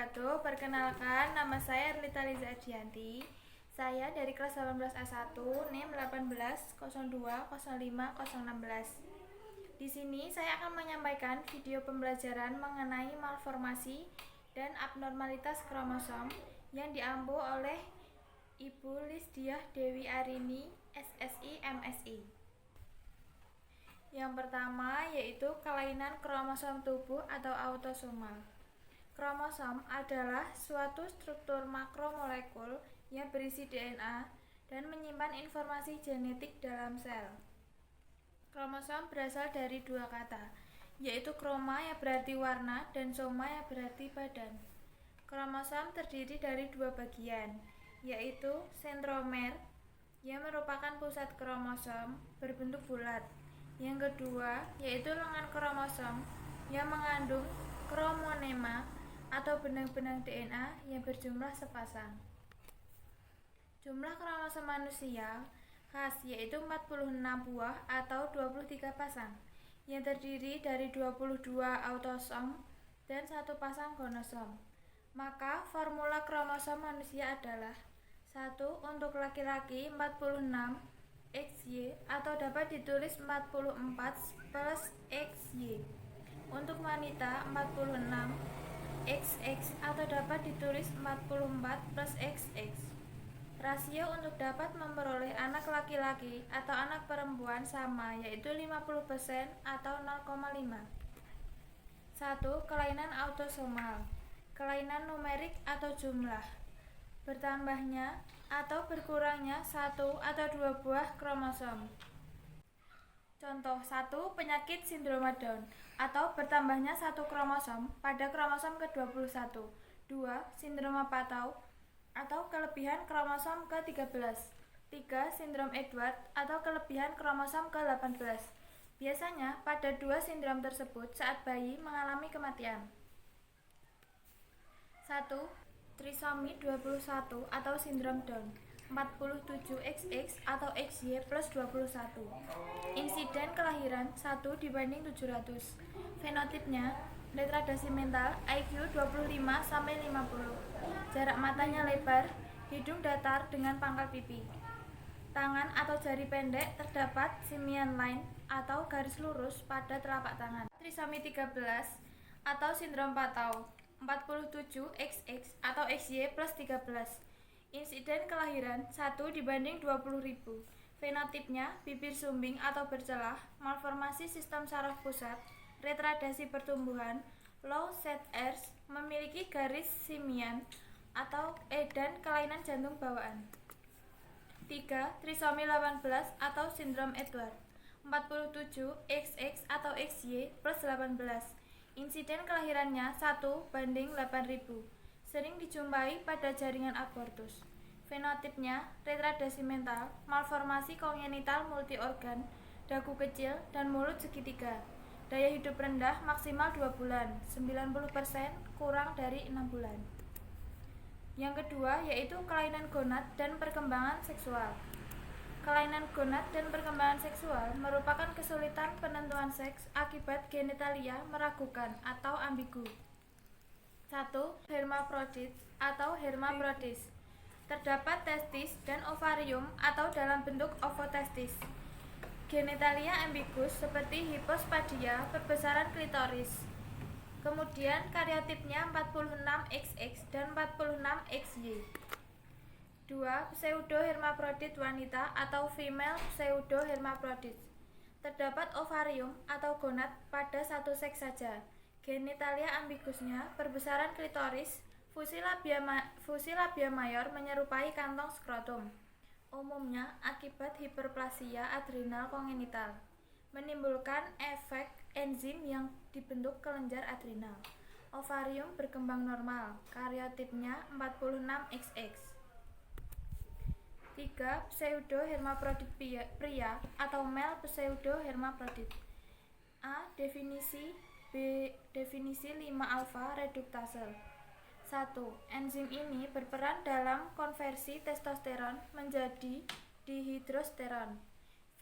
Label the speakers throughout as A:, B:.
A: wabarakatuh. Perkenalkan, nama saya Erlita Liza Adianti. Saya dari kelas 18A1, NIM 18020516. Di sini saya akan menyampaikan video pembelajaran mengenai malformasi dan abnormalitas kromosom yang diampu oleh Ibu Lisdiah Dewi Arini, SSI, MSI. Yang pertama yaitu kelainan kromosom tubuh atau autosomal. Kromosom adalah suatu struktur makromolekul yang berisi DNA dan menyimpan informasi genetik dalam sel. Kromosom berasal dari dua kata, yaitu kroma yang berarti warna dan soma yang berarti badan. Kromosom terdiri dari dua bagian, yaitu sentromer yang merupakan pusat kromosom berbentuk bulat. Yang kedua yaitu lengan kromosom yang mengandung kromonema atau benang-benang DNA yang berjumlah sepasang. Jumlah kromosom manusia khas yaitu 46 buah atau 23 pasang yang terdiri dari 22 autosom dan 1 pasang gonosom. Maka formula kromosom manusia adalah 1 untuk laki-laki 46 XY atau dapat ditulis 44 plus XY. Untuk wanita 46 XX atau dapat ditulis 44 plus XX. Rasio untuk dapat memperoleh anak laki-laki atau anak perempuan sama, yaitu 50% atau 0,5. 1. Kelainan autosomal. Kelainan numerik atau jumlah. Bertambahnya atau berkurangnya 1 atau 2 buah kromosom. Contoh 1. Penyakit sindroma Down atau bertambahnya 1 kromosom pada kromosom ke-21. 2. Sindroma Patau atau kelebihan kromosom ke-13. 3. Sindrom Edward atau kelebihan kromosom ke-18. Biasanya pada 2 sindrom tersebut saat bayi mengalami kematian. 1. Trisomi 21 atau sindrom Down 47XX atau XY plus 21. Insiden kelahiran 1 dibanding 700. Fenotipnya retardasi mental, IQ 25-50. Jarak matanya lebar, hidung datar dengan pangkal pipi. Tangan atau jari pendek, terdapat simian line atau garis lurus pada telapak tangan. Trisomi 13 atau sindrom Patau 47XX atau XY plus 13. Insiden kelahiran 1 dibanding 20.000. Fenotipnya bibir sumbing atau bercelah, malformasi sistem saraf pusat, retardasi pertumbuhan, low ZRs, memiliki garis simian atau dan kelainan jantung bawaan. 3. Trisomi 18 atau sindrom Edward 47XX atau XY plus 18. Insiden kelahirannya 1 banding 8.000. Sering dijumpai pada jaringan abortus. Fenotipnya retardasi mental, malformasi kongenital multiorgan, dagu kecil dan mulut segitiga. Daya hidup rendah maksimal 2 bulan, 90% kurang dari 6 bulan. Yang kedua yaitu kelainan gonad dan perkembangan seksual. Kelainan gonad dan perkembangan seksual merupakan kesulitan penentuan seks akibat genitalia meragukan atau ambigu. 1. Hermafrodit atau hermaprodis. Terdapat testis dan ovarium atau dalam bentuk ovotestis. Genitalia ambigus seperti hipospadia, perbesaran klitoris. Kemudian karyotipnya 46XX dan 46XY. 2. Pseudohermaprodit wanita atau female pseudohermaprodit. Terdapat ovarium atau gonad pada satu seks saja. Genitalia ambigusnya, perbesaran klitoris, fusi labia mayor menyerupai kantong skrotum. Umumnya akibat hiperplasia adrenal kongenital, menimbulkan efek enzim yang dibentuk kelenjar adrenal. Ovarium berkembang normal, karyotipnya 46XX. 3. Pseudohermaprodit pria atau male pseudohermaprodit. A. Definisi. B. Definisi 5-alfa reduktase. 1. Enzim ini berperan dalam konversi testosteron menjadi dihidrosteron.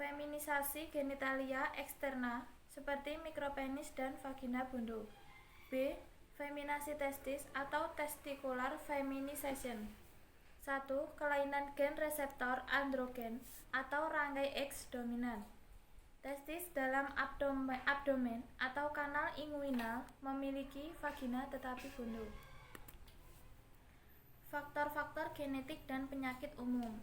A: Feminisasi genitalia eksterna seperti mikropenis dan vagina buntu. B. Feminasi testis atau testicular feminisation. 1. Kelainan gen reseptor androgen atau rangkai X dominan. Testis dalam abdomen atau kanal inguinal memiliki vagina tetapi buntu. Faktor-faktor genetik dan penyakit umum.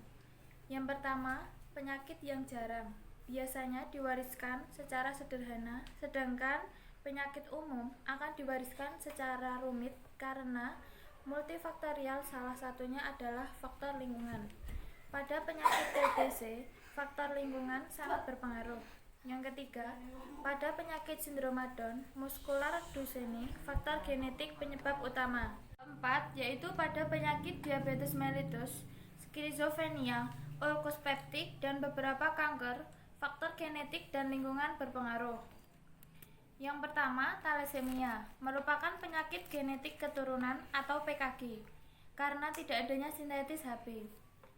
A: Yang pertama, penyakit yang jarang, biasanya diwariskan secara sederhana, sedangkan penyakit umum akan diwariskan secara rumit karena multifaktorial, salah satunya adalah faktor lingkungan. Pada penyakit TBC, faktor lingkungan sangat berpengaruh. Yang ketiga, pada penyakit sindroma Down muscular Duchenne, faktor genetik penyebab utama. Keempat, yaitu pada penyakit diabetes mellitus, skizofrenia, ulkus peptik, dan beberapa kanker, faktor genetik dan lingkungan berpengaruh. Yang pertama, thalassemia merupakan penyakit genetik keturunan atau PKG karena tidak adanya sintetis Hb,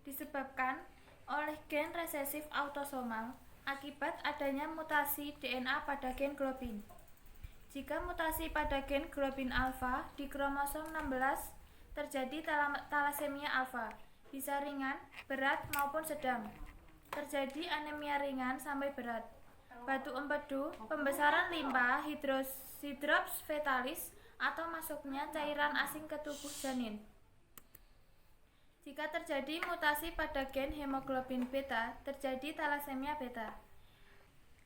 A: disebabkan oleh gen resesif autosomal akibat adanya mutasi DNA pada gen globin. Jika mutasi pada gen globin alfa di kromosom 16 terjadi thalassemia alfa, bisa ringan, berat maupun sedang. Terjadi anemia ringan sampai berat. Batu empedu, pembesaran limpa, hidrops fetalis, atau masuknya cairan asing ke tubuh janin. Jika terjadi mutasi pada gen hemoglobin beta, terjadi thalassemia beta.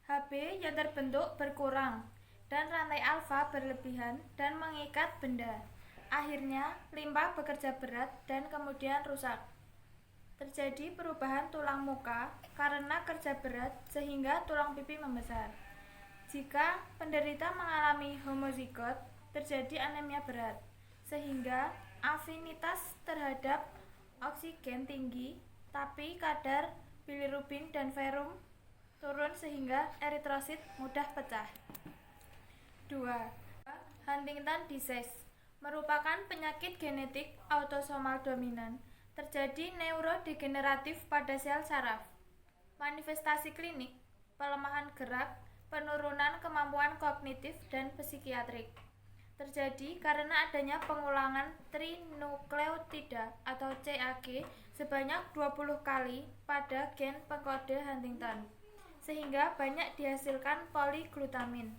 A: Hb yang terbentuk berkurang dan rantai alfa berlebihan dan mengikat benda. Akhirnya, limpa bekerja berat dan kemudian rusak. Terjadi perubahan tulang muka karena kerja berat sehingga tulang pipi membesar. Jika penderita mengalami homozigot, terjadi anemia berat sehingga afinitas terhadap oksigen tinggi, tapi kadar bilirubin dan serum turun sehingga eritrosit mudah pecah. 2. Huntington disease merupakan penyakit genetik autosomal dominan. Terjadi neurodegeneratif pada sel saraf. Manifestasi klinik, pelemahan gerak, penurunan kemampuan kognitif dan psikiatrik. Terjadi karena adanya pengulangan trinukleotida atau CAG sebanyak 20 kali pada gen pengkode Huntington, sehingga banyak dihasilkan poliglutamin.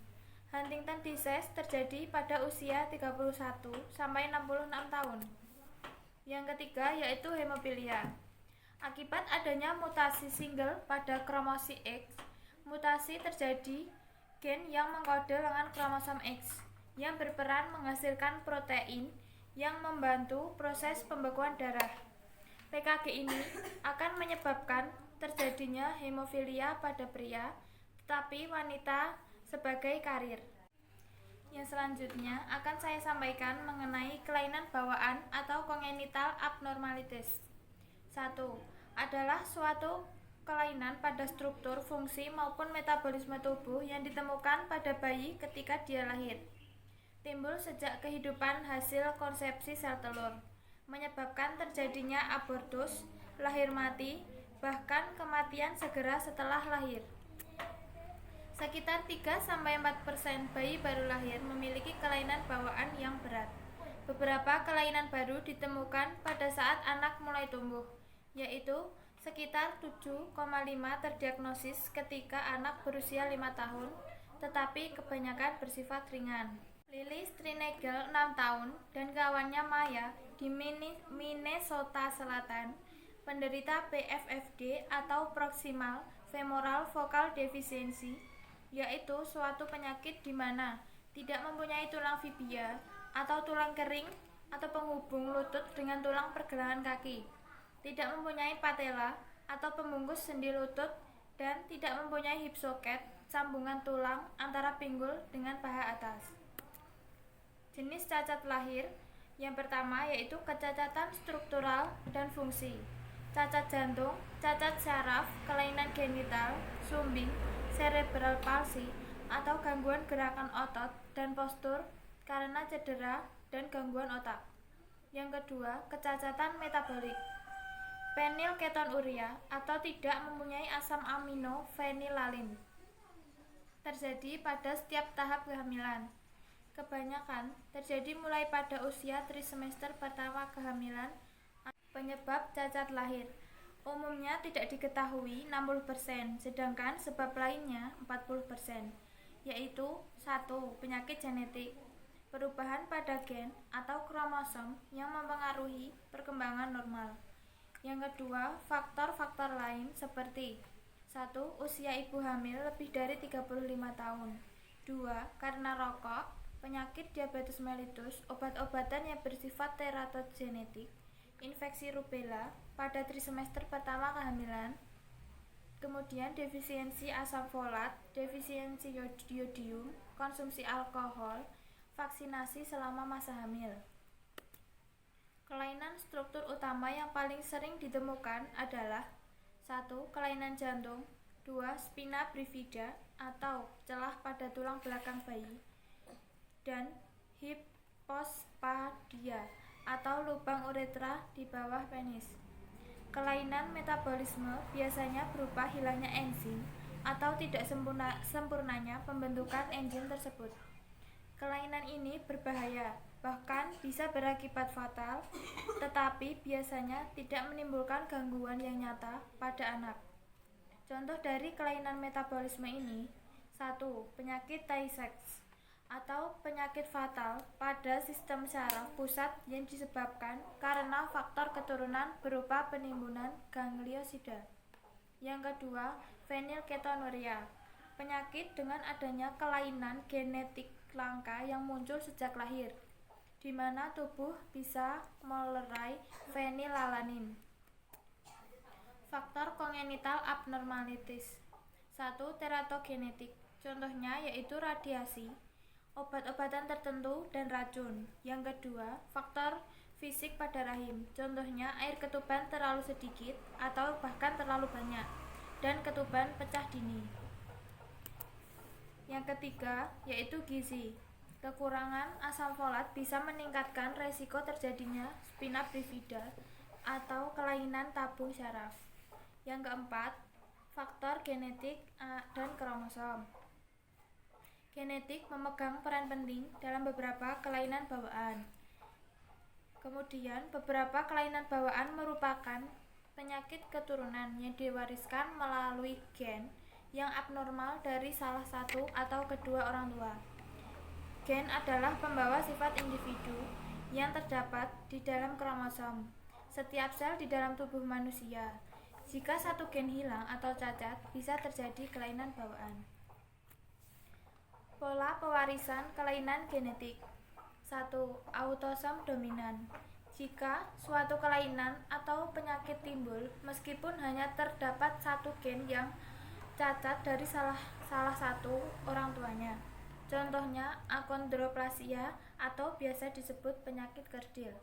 A: Huntington disease terjadi pada usia 31 sampai 66 tahun. Yang ketiga yaitu hemofilia. Akibat adanya mutasi single pada kromosom X, mutasi terjadi gen yang mengkode lengan kromosom X yang berperan menghasilkan protein yang membantu proses pembekuan darah. PKG ini akan menyebabkan terjadinya hemofilia pada pria, tetapi wanita sebagai karir. Yang selanjutnya akan saya sampaikan mengenai kelainan bawaan atau congenital abnormalities. 1. Adalah suatu kelainan pada struktur, fungsi maupun metabolisme tubuh yang ditemukan pada bayi ketika dia lahir. Timbul sejak kehidupan hasil konsepsi sel telur, menyebabkan terjadinya abortus, lahir mati, bahkan kematian segera setelah lahir. Sekitar 3-4% bayi baru lahir memiliki kelainan bawaan yang berat. Beberapa kelainan baru ditemukan pada saat anak mulai tumbuh, yaitu sekitar 7,5 terdiagnosis ketika anak berusia 5 tahun, tetapi kebanyakan bersifat ringan. Lily Strinagel 6 tahun dan kawannya Maya di Minnesota Selatan penderita PFFD atau Proximal Femoral Focal Deficiency, yaitu suatu penyakit di mana tidak mempunyai tulang fibia atau tulang kering atau penghubung lutut dengan tulang pergelangan kaki, tidak mempunyai patella atau pembungkus sendi lutut, dan tidak mempunyai hip socket, sambungan tulang antara pinggul dengan paha atas. Jenis cacat lahir yang pertama yaitu kecacatan struktural dan fungsi, cacat jantung, cacat saraf, kelainan genital, sumbing, cerebral palsy atau gangguan gerakan otot dan postur karena cedera dan gangguan otak. Yang kedua, kecacatan metabolik, phenylketonuria atau tidak mempunyai asam amino fenilalan, terjadi pada setiap tahap kehamilan. kebanyakan terjadi mulai pada usia trimester pertama kehamilan. Penyebab cacat lahir umumnya tidak diketahui 60%, sedangkan sebab lainnya 40%, yaitu 1. Penyakit genetik, perubahan pada gen atau kromosom yang mempengaruhi perkembangan normal. Yang kedua, faktor-faktor lain seperti 1. Usia ibu hamil lebih dari 35 tahun. 2. Karena rokok, penyakit diabetes mellitus, obat-obatan yang bersifat teratogenetik, infeksi rubella pada trimester pertama kehamilan, kemudian defisiensi asam folat, defisiensi yodium, konsumsi alkohol, vaksinasi selama masa hamil. Kelainan struktur utama yang paling sering ditemukan adalah 1. Kelainan jantung, 2. Spina bifida atau celah pada tulang belakang bayi, dan hipospadia atau lubang uretra di bawah penis. Kelainan metabolisme biasanya berupa hilangnya enzim atau tidak sempurnanya pembentukan enzim tersebut. Kelainan ini berbahaya, bahkan bisa berakibat fatal, tetapi biasanya tidak menimbulkan gangguan yang nyata pada anak. Contoh dari kelainan metabolisme ini: 1. Penyakit Tay-Sachs atau penyakit fatal pada sistem saraf pusat yang disebabkan karena faktor keturunan berupa penimbunan gangliosida. Yang kedua, fenilketonuria, penyakit dengan adanya kelainan genetik langka yang muncul sejak lahir, di mana tubuh bisa melerai fenilalanin. Faktor congenital abnormalities. 1. Teratogenetik, contohnya yaitu radiasi, obat-obatan tertentu, dan racun. Yang kedua, faktor fisik pada rahim, contohnya air ketuban terlalu sedikit atau bahkan terlalu banyak, dan ketuban pecah dini. Yang ketiga, yaitu gizi. Kekurangan asam folat bisa meningkatkan resiko terjadinya spina bifida atau kelainan tabung saraf. Yang keempat, faktor genetik dan kromosom. Genetik memegang peran penting dalam beberapa kelainan bawaan. Kemudian, beberapa kelainan bawaan merupakan penyakit keturunan yang diwariskan melalui gen yang abnormal dari salah satu atau kedua orang tua. Gen adalah pembawa sifat individu yang terdapat di dalam kromosom setiap sel di dalam tubuh manusia. Jika satu gen hilang atau cacat, bisa terjadi kelainan bawaan. Pola pewarisan kelainan genetik. 1. Autosom dominan. Jika suatu kelainan atau penyakit timbul meskipun hanya terdapat satu gen yang cacat dari salah satu orang tuanya. Contohnya akondroplasia atau biasa disebut penyakit kerdil.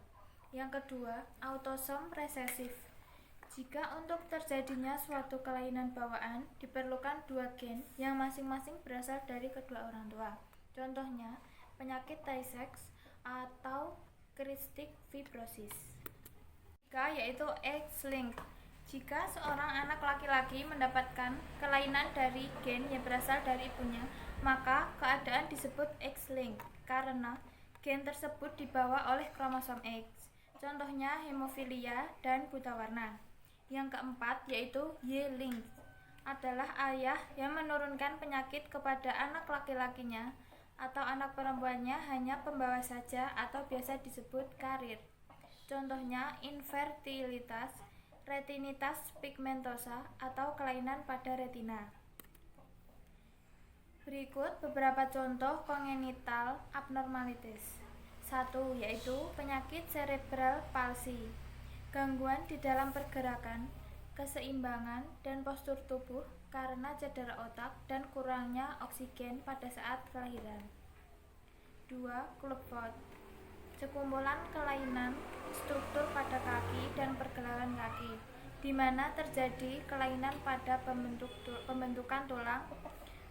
A: Yang kedua, autosom resesif. Jika untuk terjadinya suatu kelainan bawaan diperlukan dua gen yang masing-masing berasal dari kedua orang tua. Contohnya penyakit Tay-Sachs atau cystic fibrosis. Yaitu X-linked. Jika seorang anak laki-laki mendapatkan kelainan dari gen yang berasal dari ibunya, maka keadaan disebut X-linked karena gen tersebut dibawa oleh kromosom X. Contohnya hemofilia dan buta warna. Yang keempat, yaitu Y-linked, adalah ayah yang menurunkan penyakit kepada anak laki-lakinya atau anak perempuannya hanya pembawa saja atau biasa disebut karir. Contohnya infertilitas, retinitis pigmentosa atau kelainan pada retina. Berikut beberapa contoh congenital abnormalities. 1. Yaitu penyakit cerebral palsy, gangguan di dalam pergerakan, keseimbangan, dan postur tubuh karena cedera otak dan kurangnya oksigen pada saat kelahiran. 2. Clubfoot, sekumpulan kelainan struktur pada kaki dan pergelangan kaki, di mana terjadi kelainan pada pembentukan tulang,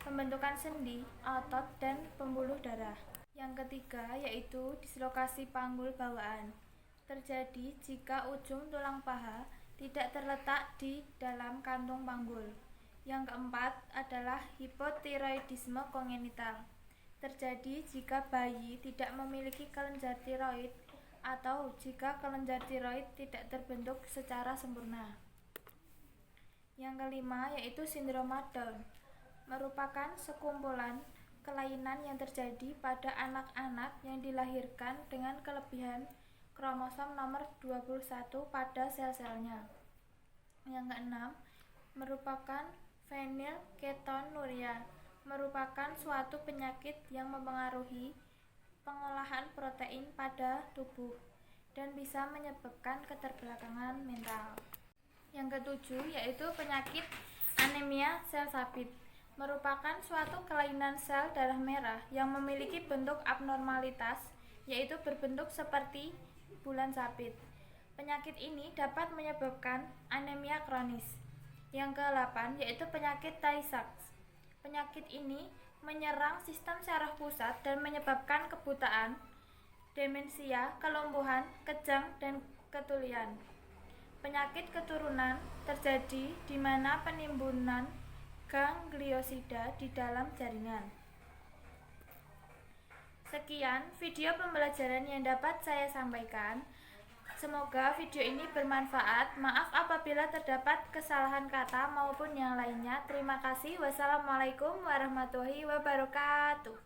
A: pembentukan sendi, otot, dan pembuluh darah. Yang ketiga, yaitu dislokasi panggul bawaan, terjadi jika ujung tulang paha tidak terletak di dalam kantung panggul. Yang keempat adalah hipotiroidisme kongenital, terjadi jika bayi tidak memiliki kelenjar tiroid atau jika kelenjar tiroid tidak terbentuk secara sempurna. Yang kelima yaitu sindroma Down, merupakan sekumpulan kelainan yang terjadi pada anak-anak yang dilahirkan dengan kelebihan kromosom nomor 21 pada sel-selnya. Yang keenam merupakan phenylketonuria, merupakan suatu penyakit yang mempengaruhi pengolahan protein pada tubuh dan bisa menyebabkan keterbelakangan mental. Yang ketujuh yaitu penyakit anemia sel sabit, merupakan suatu kelainan sel darah merah yang memiliki bentuk abnormalitas, yaitu berbentuk seperti bulan sabit. Penyakit ini dapat menyebabkan anemia kronis. Yang ke-8 yaitu penyakit Tay-Sachs. Penyakit ini menyerang sistem saraf pusat dan menyebabkan kebutaan, demensia, kelumpuhan, kejang, dan ketulian. Penyakit keturunan terjadi di mana penimbunan gangliosida di dalam jaringan. Sekian video pembelajaran yang dapat saya sampaikan. Semoga video ini bermanfaat. Maaf apabila terdapat kesalahan kata maupun yang lainnya. Terima kasih. Wassalamualaikum warahmatullahi wabarakatuh.